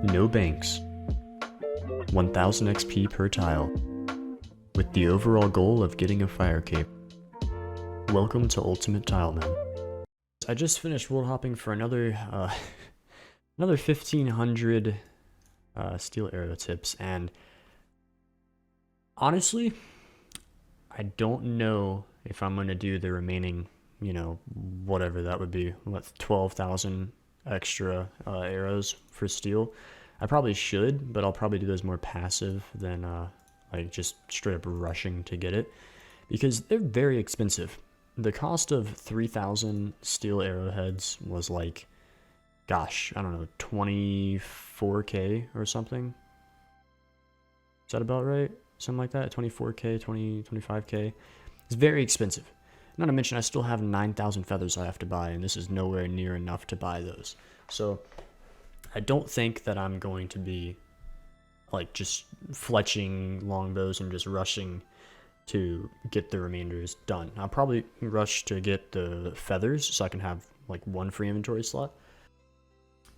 No banks. 1000 XP per tile. With the overall goal of getting a fire cape. Welcome to Ultimate Tileman. I just finished world hopping for another 1500 steel arrow tips, and honestly, I don't know if I'm gonna do the remaining, whatever that would be, 12,000 extra arrows for steel. I probably should, but I'll probably do those more passive than like just straight up rushing to get it, because they're very expensive. The cost of 3,000 steel arrowheads was like, gosh, I don't know, 24k or something. Is that about right? Something like that, 24k, 25k. It's very expensive. Not to mention I still have 9,000 feathers I have to buy, and this is nowhere near enough to buy those. So I don't think that I'm going to be like just fletching longbows and just rushing to get the remainders done. I'll probably rush to get the feathers so I can have like one free inventory slot.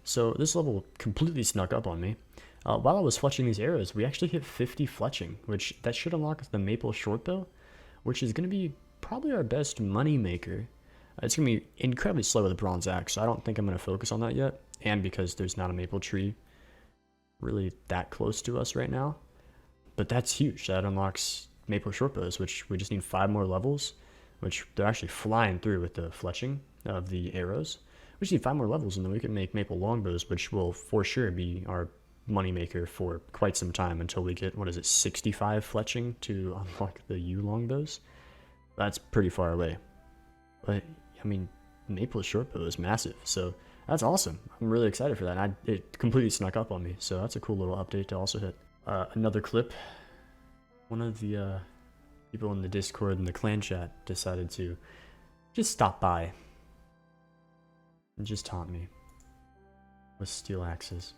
So this level completely snuck up on me. While I was fletching these arrows, we actually hit 50 fletching, which that should unlock the maple shortbow, which is going to be probably our best money maker. It's going to be incredibly slow with a bronze axe, so I don't think I'm going to focus on that yet. And because there's not a maple tree really that close to us right now. But that's huge. That unlocks maple shortbows, which we just need 5 more levels, which they're actually flying through with the fletching of the arrows. We just need 5 more levels, and then we can make maple longbows, which will for sure be our moneymaker for quite some time until we get, 65 fletching to unlock the U longbows. That's pretty far away. But, I mean, maple shortbow is massive, so that's awesome. I'm really excited for that. And it completely snuck up on me, so that's a cool little update to also hit. Another clip. One of the people in the Discord and the clan chat decided to just stop by and just taunt me with steel axes.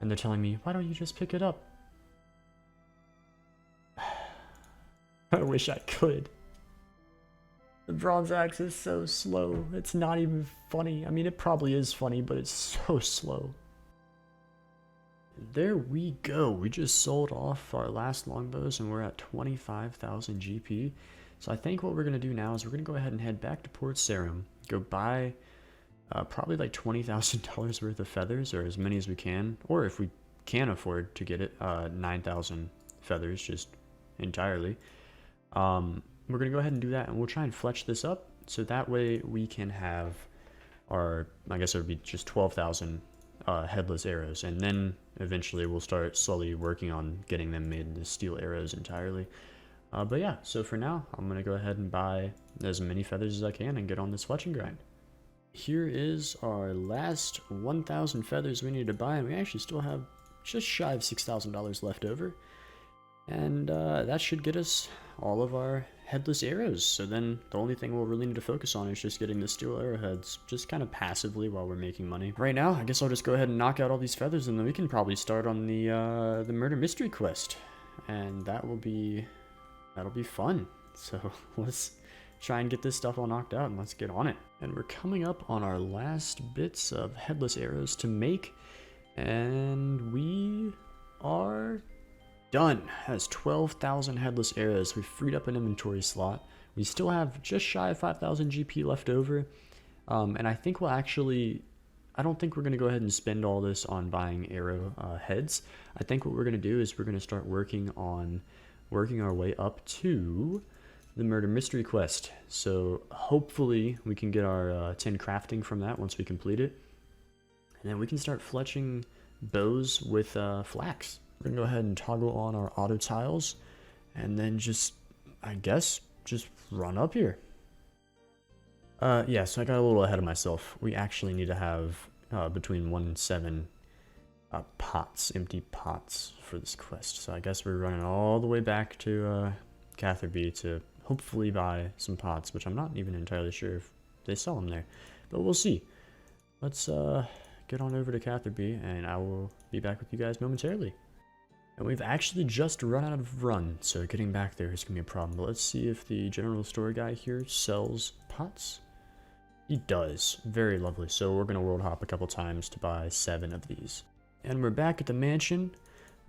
And they're telling me, why don't you just pick it up? I wish I could. The bronze axe is so slow. It's not even funny. I mean, it probably is funny, but it's so slow. There we go. We just sold off our last longbows and we're at 25,000 GP. So I think what we're going to do now is we're going to go ahead and head back to Port Sarum. Go buy probably like $20,000 worth of feathers, or as many as we can. Or if we can afford to get it, 9,000 feathers just entirely. We're going to go ahead and do that, and we'll try and fletch this up. So that way we can have our, I guess it would be just 12,000 headless arrows, and then eventually we'll start slowly working on getting them made into steel arrows entirely. But yeah, so for now I'm gonna go ahead and buy as many feathers as I can and get on this fletching grind. Here is our last 1,000 feathers we need to buy, and we actually still have just shy of $6,000 left over, and that should get us all of our headless arrows. So then the only thing we'll really need to focus on is just getting the steel arrowheads, just kind of passively while we're making money. Right now, I guess I'll just go ahead and knock out all these feathers, and then we can probably start on the murder mystery quest, and that'll be fun. So let's try and get this stuff all knocked out, and let's get on it. And we're coming up on our last bits of headless arrows to make, and we are done. Has 12,000 headless arrows. We've freed up an inventory slot. We still have just shy of 5,000 GP left over. And I think we'll actually, I don't think we're going to go ahead and spend all this on buying arrow heads. I think what we're going to do is we're going to start working our way up to the murder mystery quest. So hopefully we can get our 10 crafting from that once we complete it. And then we can start fletching bows with flax. We're gonna go ahead and toggle on our auto tiles, and then just, I guess, just run up here. Yeah, so I got a little ahead of myself. We actually need to have between 1 and 7 pots, empty pots for this quest. So I guess we're running all the way back to Catherby to hopefully buy some pots, which I'm not even entirely sure if they sell them there, but we'll see. Let's get on over to Catherby, and I will be back with you guys momentarily. And we've actually just run out of run, so getting back there is going to be a problem. But let's see if the general store guy here sells pots. He does. Very lovely. So we're going to world hop a couple times to buy 7 of these. And we're back at the mansion.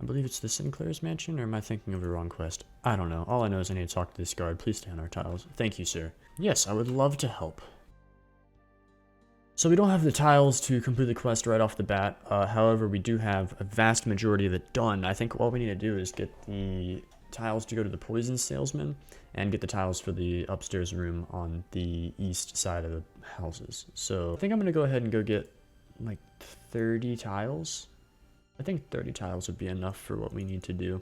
I believe it's the Sinclair's mansion, or am I thinking of the wrong quest? I don't know. All I know is I need to talk to this guard. Please stay on our tiles. Thank you, sir. Yes, I would love to help. So we don't have the tiles to complete the quest right off the bat. However, we do have a vast majority of it done. I think all we need to do is get the tiles to go to the poison salesman and get the tiles for the upstairs room on the east side of the houses. So I think I'm going to go ahead and go get like 30 tiles. I think 30 tiles would be enough for what we need to do.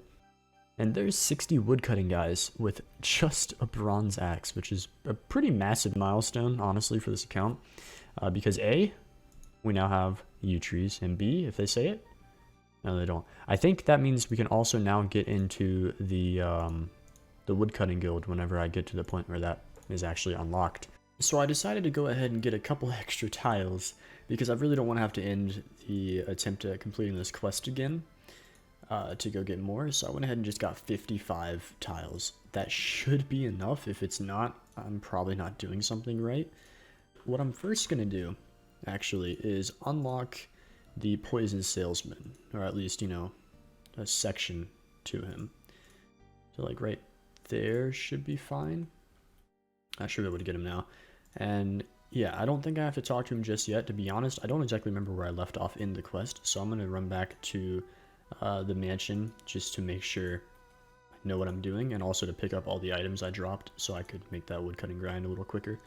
And there's 60 woodcutting guys with just a bronze axe, which is a pretty massive milestone, honestly, for this account. Because A, we now have yew trees, and B, if they say it, no, they don't. I think that means we can also now get into the woodcutting guild whenever I get to the point where that is actually unlocked. So I decided to go ahead and get a couple extra tiles because I really don't want to have to end the attempt at completing this quest again to go get more. So I went ahead and just got 55 tiles. That should be enough. If it's not, I'm probably not doing something right. What I'm first going to do, actually, is unlock the poison salesman, or at least, you know, a section to him. So, like, right there should be fine. I should be able to get him now. And, yeah, I don't think I have to talk to him just yet. To be honest, I don't exactly remember where I left off in the quest, so I'm going to run back to the mansion just to make sure I know what I'm doing, and also to pick up all the items I dropped so I could make that woodcutting grind a little quicker.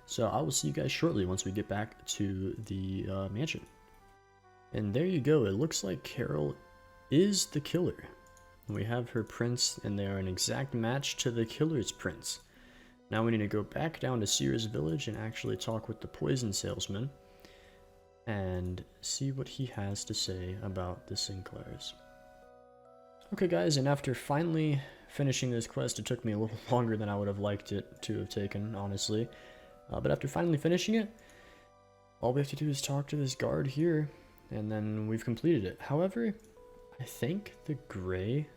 So I will see you guys shortly once we get back to the mansion. And there you go. It looks like Carol is the killer. We have her prints, and they are an exact match to the killer's prints. Now we need to go back down to Sears Village and actually talk with the poison salesman and see what he has to say about the Sinclairs. Okay guys, and after finally finishing this quest, it took me a little longer than I would have liked it to have taken, honestly. But after finally finishing it, all we have to do is talk to this guard here, and then we've completed it. However, I think the gray,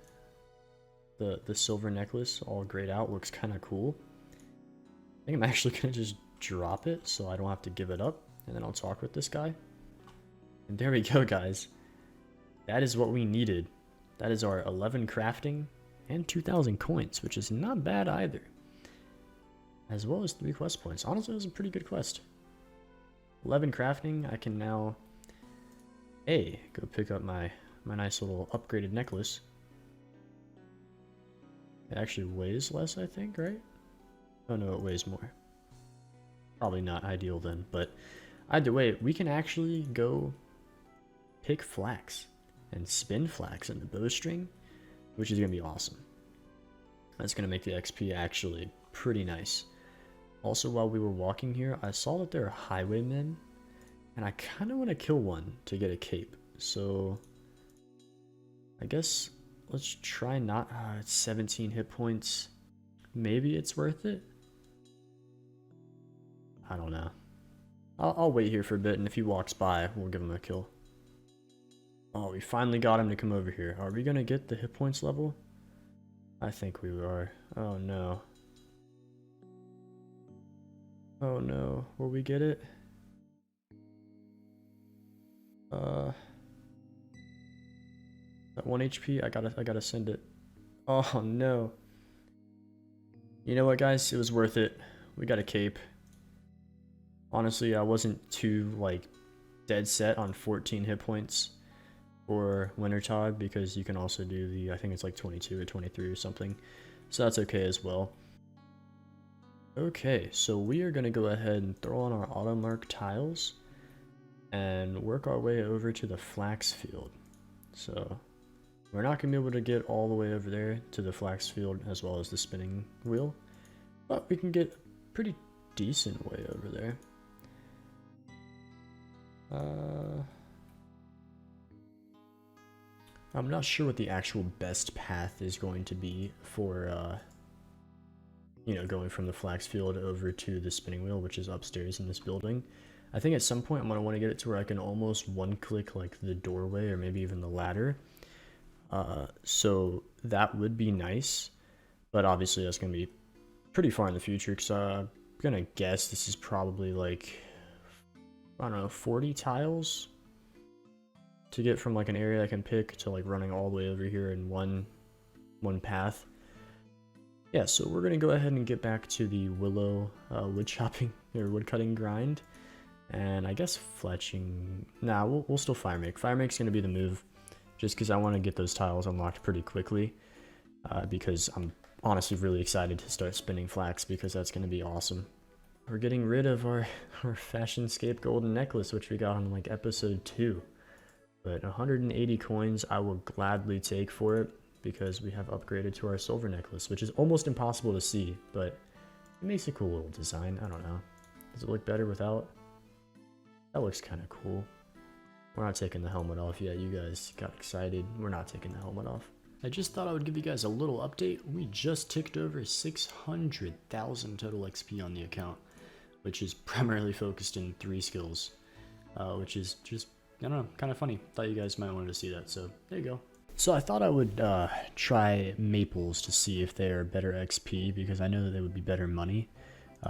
the silver necklace all grayed out looks kind of cool. I think I'm actually going to just drop it so I don't have to give it up, and then I'll talk with this guy. And there we go, guys. That is what we needed. That is our 11 crafting and 2,000 coins, which is not bad either. As well as 3 quest points. Honestly, it was a pretty good quest. 11 crafting, I can now go pick up my nice little upgraded necklace. It actually weighs less, I think, right? Oh no, it weighs more. Probably not ideal then, but either way, we can actually go pick flax and spin flax in the bowstring, which is going to be awesome. That's going to make the XP actually pretty nice. Also, while we were walking here, I saw that there are highwaymen, and I kind of want to kill one to get a cape. So, I guess let's try not... it's 17 hit points. Maybe it's worth it? I don't know. I'll wait here for a bit, and if he walks by, we'll give him a kill. Oh, we finally got him to come over here. Are we going to get the hit points level? I think we are. Oh, no. Oh no, will we get it? At 1 HP, I gotta send it. Oh no. You know what guys, it was worth it. We got a cape. Honestly, I wasn't too like dead set on 14 hit points for Wintertide because you can also do the, I think it's like 22 or 23 or something. So that's okay as well. Okay, so we are going to go ahead and throw on our auto mark tiles and work our way over to the Flax Field. So we're not going to be able to get all the way over there to the Flax Field as well as the spinning wheel, but we can get a pretty decent way over there. I'm not sure what the actual best path is going to be for you know, going from the Flax Field over to the spinning wheel, which is upstairs in this building. I think at some point I'm going to want to get it to where I can almost one-click like the doorway or maybe even the ladder. So that would be nice, but obviously that's going to be pretty far in the future because I'm going to guess this is probably like I don't know, 40 tiles to get from like an area I can pick to like running all the way over here in one path. Yeah, so we're gonna go ahead and get back to the willow wood chopping or wood cutting grind, and I guess fletching. Nah, we'll still fire make. Fire make's gonna be the move, just because I want to get those tiles unlocked pretty quickly. Because I'm honestly really excited to start spinning flax, because that's gonna be awesome. We're getting rid of our Fashionscape golden necklace, which we got on like episode 2. But 180 coins I will gladly take for it, because we have upgraded to our silver necklace, which is almost impossible to see, but it makes a cool little design. I don't know. Does it look better without? That looks kind of cool. We're not taking the helmet off yet. You guys got excited. We're not taking the helmet off. I just thought I would give you guys a little update. We just ticked over 600,000 total XP on the account, which is primarily focused in 3 skills, which is just, I don't know, kind of funny. Thought you guys might want to see that, so there you go. So I thought I would try maples to see if they are better XP, because I know that they would be better money,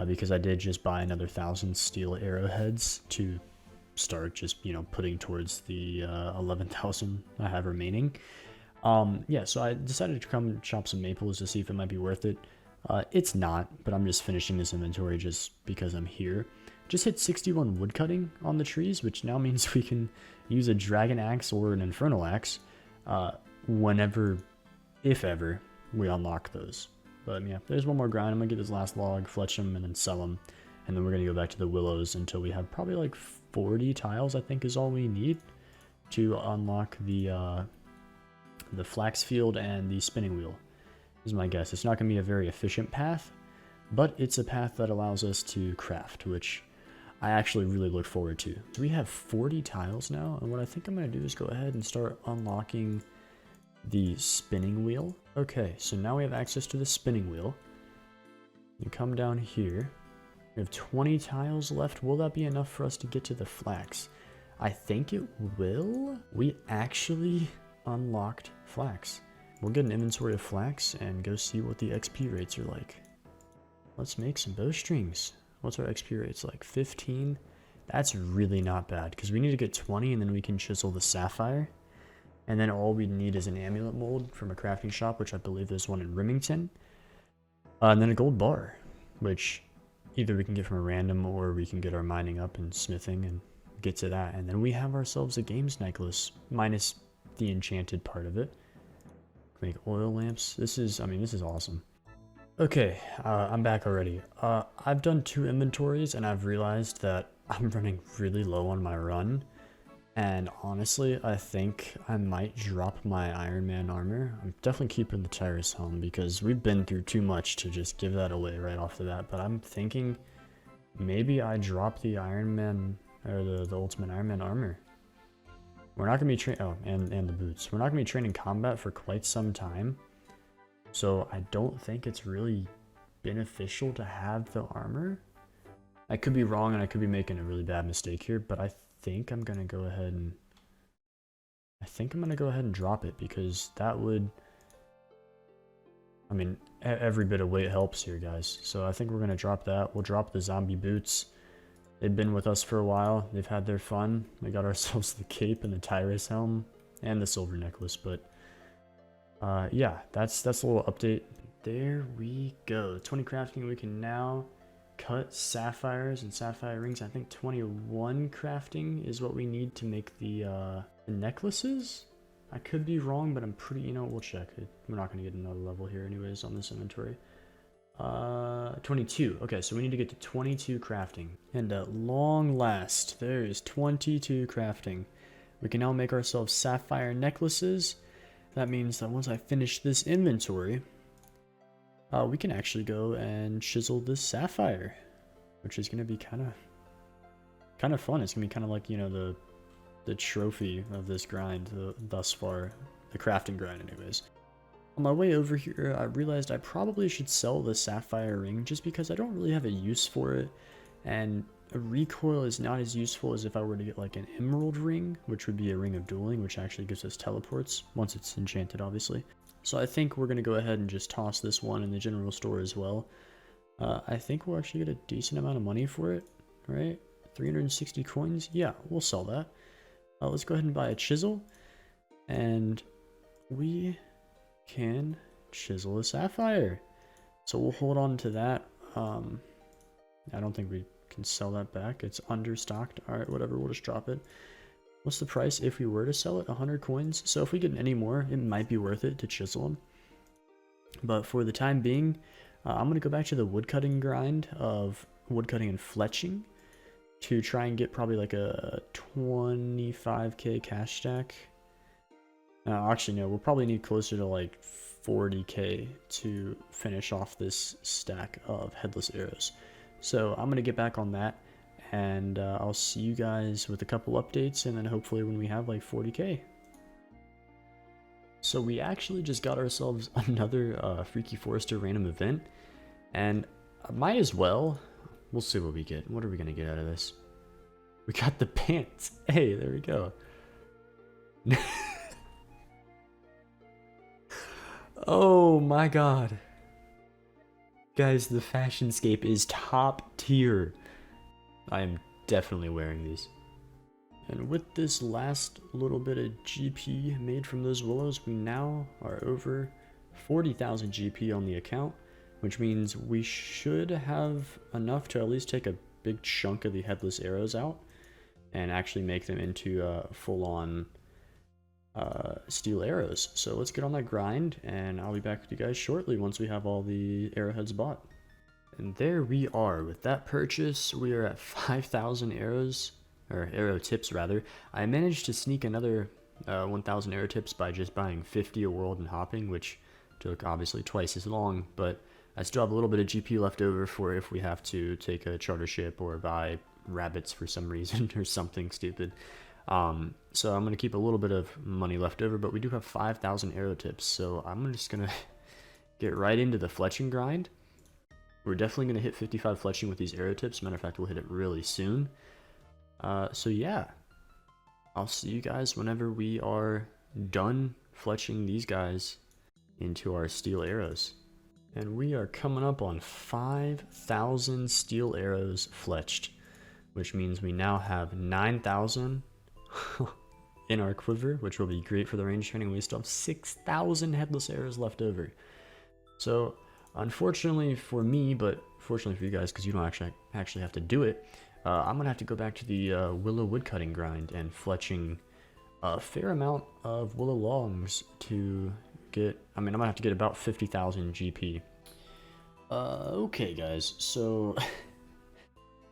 because I did just buy another 1,000 steel arrowheads to start just, you know, putting towards the 11,000 I have remaining. Yeah, so I decided to come chop some maples to see if it might be worth it. It's not, but I'm just finishing this inventory just because I'm here. Just hit 61 woodcutting on the trees, which now means we can use a dragon axe or an infernal axe whenever, if ever, we unlock those. But yeah, there's one more grind. I'm gonna get this last log, fletch them, and then sell them. And then we're gonna go back to the willows until we have probably like 40 tiles, I think is all we need to unlock the Flax Field and the spinning wheel, is my guess. It's not gonna be a very efficient path, but it's a path that allows us to craft, which I actually really look forward to. So we have 40 tiles now, and what I think I'm going to do is go ahead and start unlocking the spinning wheel. Okay, so now we have access to the spinning wheel. You come down here. We have 20 tiles left. Will that be enough for us to get to the flax? I think it will. We actually unlocked flax. We'll get an inventory of flax and go see what the XP rates are like. Let's make some bowstrings. What's our XP rates like? 15? That's really not bad, because we need to get 20 and then we can chisel the sapphire. And then all we need is an amulet mold from a crafting shop, which I believe there's one in Remington. And then a gold bar, which either we can get from a random or we can get our mining up and smithing and get to that. And then we have ourselves a games necklace, minus the enchanted part of it. Make oil lamps. This is awesome. Okay, I'm back already. I've done 2 inventories and I've realized that I'm running really low on my run. And honestly, I think I might drop my Iron Man armor. I'm definitely keeping the Tyrus helm because we've been through too much to just give that away right off the bat. But I'm thinking maybe I drop the Iron Man, or the Ultimate Iron Man armor. We're not going to be training, oh, and the boots. We're not going to be training combat for quite some time. So I don't think it's really beneficial to have the armor. I could be wrong and I could be making a really bad mistake here, but I think I'm gonna go ahead and drop it, because that would, I mean, every bit of weight helps here, guys. So I think we're gonna drop that. We'll drop the zombie boots. They've been with us for a while. They've had their fun. We got ourselves the cape and the Tyrus helm and the silver necklace, but yeah, that's a little update. There we go. 20 crafting. We can now cut sapphires and sapphire rings. I think 21 crafting is what we need to make the necklaces. I could be wrong, but I'm pretty, you know, we'll check it. We're not going to get another level here anyways on this inventory. 22. Okay, so we need to get to 22 crafting. And at long last, there is 22 crafting. We can now make ourselves sapphire necklaces. That means that once I finish this inventory, we can actually go and chisel this sapphire, which is going to be kind of fun. It's going to be kind of like, you know, the trophy of this grind thus far, the crafting grind anyways. On my way over here, I realized I probably should sell the sapphire ring just because I don't really have a use for it, and a recoil is not as useful as if I were to get like an emerald ring, which would be a ring of dueling, which actually gives us teleports once it's enchanted, obviously. So I think we're going to go ahead and just toss this one in the general store as well. I think we'll actually get a decent amount of money for it, right? 360 coins. Yeah, we'll sell that. Let's go ahead and buy a chisel. And we can chisel a sapphire. So we'll hold on to that. I don't think we can sell that back. It's understocked. Alright, whatever, we'll just drop it. What's the price if we were to sell it? 100 coins. So if we get any more, it might be worth it to chisel them. But for the time being, I'm going to go back to the woodcutting grind of woodcutting and fletching to try and get probably like a 25k cash stack. Actually, no, we'll probably need closer to like 40k to finish off this stack of headless arrows. So I'm going to get back on that, and I'll see you guys with a couple updates, and then hopefully when we have like 40k. So we actually just got ourselves another Freaky Forester random event, and might as well. We'll see what we get. What are we going to get out of this? We got the pants. Hey, there we go. Oh my god. Guys, the Fashionscape is top tier. I am definitely wearing these. And with this last little bit of GP made from those willows, we now are over 40,000 GP on the account, which means we should have enough to at least take a big chunk of the headless arrows out and actually make them into full-on steel arrows. So let's get on that grind, and I'll be back with you guys shortly once we have all the arrowheads bought. And there we are. With that purchase, we are at 5,000 arrows, or arrow tips rather. I managed to sneak another 1,000 arrow tips by just buying 50 a world and hopping, which took obviously twice as long, but I still have a little bit of GP left over for if we have to take a charter ship or buy rabbits for some reason or something stupid. So I'm going to keep a little bit of money left over, but we do have 5,000 arrow tips, so I'm just going to get right into the fletching grind. We're definitely going to hit 55 fletching with these arrow tips. Matter of fact, we'll hit it really soon. So yeah, I'll see you guys whenever we are done fletching these guys into our steel arrows. And we are coming up on 5,000 steel arrows fletched, which means we now have 9,000 in our quiver, which will be great for the range training. We still have 6,000 headless arrows left over. So unfortunately for me, but fortunately for you guys, because you don't actually have to do it, I'm gonna have to go back to the willow woodcutting grind and fletching a fair amount of willow logs to get. I'm gonna have to get about 50,000 GP. Okay guys, so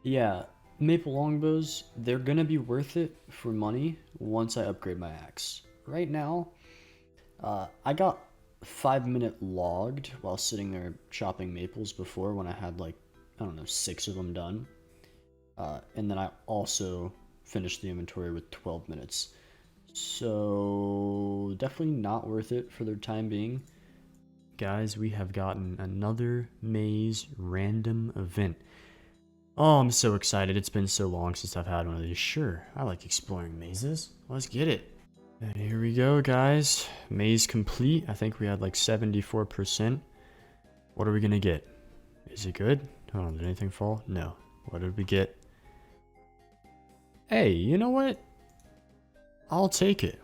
yeah, maple longbows, they're gonna be worth it for money once I upgrade my axe. Right now, I got 5-minute logged while sitting there chopping maples before, when I had like, I don't know, 6 of them done. And then I also finished the inventory with 12 minutes. So definitely not worth it for the time being. Guys, we have gotten another maze random event. Oh, I'm so excited. It's been so long since I've had one of these. Sure, I like exploring mazes. Let's get it. And here we go, guys. Maze complete. I think we had like 74%. What are we gonna get? Is it good? Hold on, did anything fall? No. What did we get? Hey, you know what? I'll take it.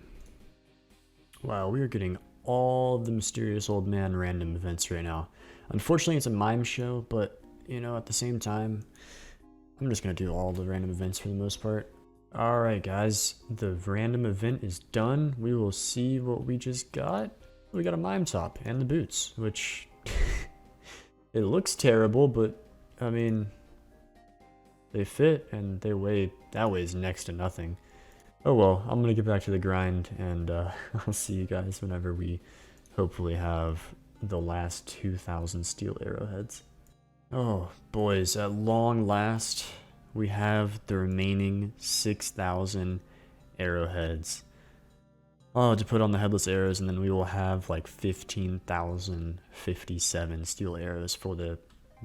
Wow, we are getting all the mysterious old man random events right now. Unfortunately, it's a mime show, but, you know, at the same time, I'm just going to do all the random events for the most part. Alright, guys, the random event is done. We will see what we just got. We got a mime top and the boots, which it looks terrible, but, I mean, they fit and they weigh, that weighs next to nothing. Oh well, I'm gonna get back to the grind, and I'll see you guys whenever we hopefully have the last 2,000 steel arrowheads. Oh boys, at long last, we have the remaining 6,000 arrowheads. Oh, to put on the headless arrows, and then we will have like 15,057 steel arrows for the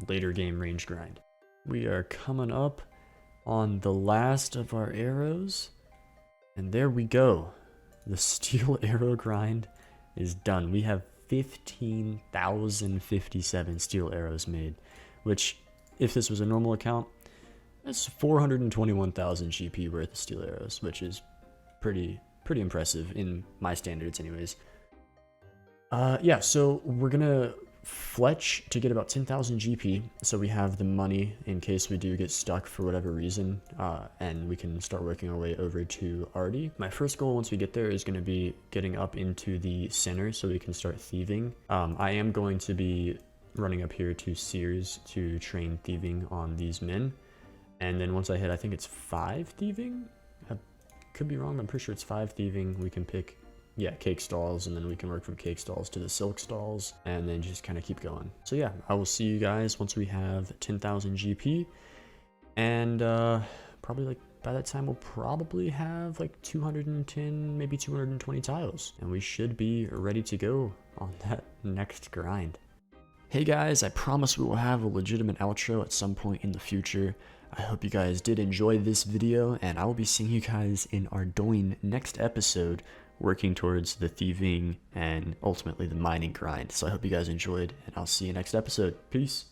later game range grind. We are coming up on the last of our arrows. And there we go. The steel arrow grind is done. We have 15,057 steel arrows made, which, if this was a normal account, That's 421,000 GP worth of steel arrows, which is pretty impressive in my standards anyways. Yeah, so we're gonna fletch to get about 10,000 GP, so we have the money in case we do get stuck for whatever reason, and we can start working our way over to Artie. My first goal once we get there is going to be getting up into the center so we can start thieving. I am going to be running up here to Sears to train thieving on these men, and then once I hit, I think it's 5 thieving? I could be wrong, but I'm pretty sure it's 5 thieving. We can pick, yeah, cake stalls, and then we can work from cake stalls to the silk stalls, and then just kind of keep going. So yeah, I will see you guys once we have 10,000 GP, and probably like by that time we'll probably have like 210, maybe 220 tiles, and we should be ready to go on that next grind. Hey guys, I promise we will have a legitimate outro at some point in the future. I hope you guys did enjoy this video, and I will be seeing you guys in our next episode, working towards the thieving and ultimately the mining grind. So I hope you guys enjoyed, and I'll see you next episode. Peace.